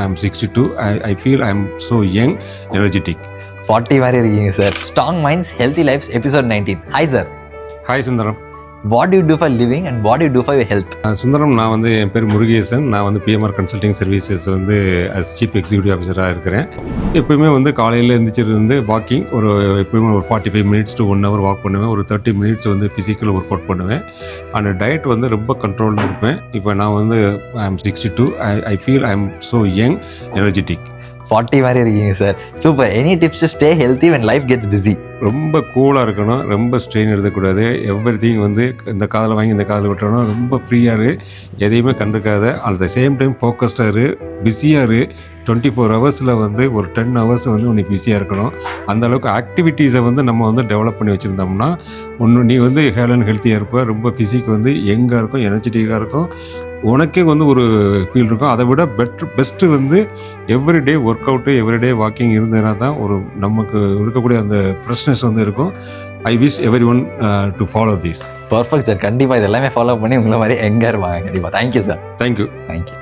I'm 62. I feel I'm so young, energetic. 40 மாதிரி இருக்கீங்க sir. Strong minds healthy lifes episode 19. Hi sir. Hi Sundaram. What you do for living and what you do for your health? Sundaram, நான் வந்து என் பேர் முருகேசன். நான் வந்து PMR consulting services வந்து as chief executive ஆஃபீஸராக இருக்கிறேன். எப்போயுமே வந்து காலையில் எழுந்திரிச்சிருந்து வாக்கிங் எப்போயுமே ஒரு 45 மினிட்ஸ் டு 1 ஹவர் வாக் பண்ணுவேன். ஒரு 30 மினிட்ஸ் வந்து ஃபிசிக்கல் ஒர்க் அவுட் பண்ணுவேன். அந்த டயட் வந்து ரொம்ப கண்ட்ரோலில் இருப்பேன். இப்போ நான் வந்து I'm 62. I feel I'm so young, energetic. 40 மாதிரி இருக்கீங்க sir. Super. Any tips to stay healthy when life gets busy? ரொம்ப கூலாக இருக்கணும், ரொம்ப ஸ்ட்ரெயின் எடுக்கக்கூடாது. எவ்ரிதிங் வந்து இந்த காதில் வாங்கி இந்த காதில் விட்டுறணும். ரொம்ப ஃப்ரீயாக இரு, எதையுமே கண்டுக்காத. அட் த சேம் டைம் ஃபோக்கஸ்டாக இரு, பிஸியாக இரு. 24 ஹவர்ஸில் வந்து ஒரு 10 ஹவர்ஸ் வந்து உனக்கு பிஸியாக இருக்கணும். அந்த அளவுக்கு ஆக்டிவிட்டீஸை வந்து நம்ம வந்து டெவலப் பண்ணி வச்சுருந்தோம்னா நீ வந்து ஹெல்த்தியாக இருப்ப. ரொம்ப ஃபிசிக் வந்து யங்காக இருக்கும், எனர்ஜெட்டிக்காக இருக்கும். உனக்கே வந்து ஒரு ஃபீல் இருக்கும். அதை விட பெஸ்ட்டு வந்து everyday work out, everyday walking இருந்ததுனா தான் ஒரு நமக்கு இருக்கக்கூடிய அந்த ஃப்ரெஷ்னஸ் வந்து இருக்கும். I wish every one to follow this. Perfect sir. கண்டிப்பாக இதெல்லாமே ஃபாலோ பண்ணி உங்களை மாதிரி எங்கே இருப்பாங்க. கண்டிப்பாக. Thank you sir. தேங்க்யூ. தேங்க்யூ.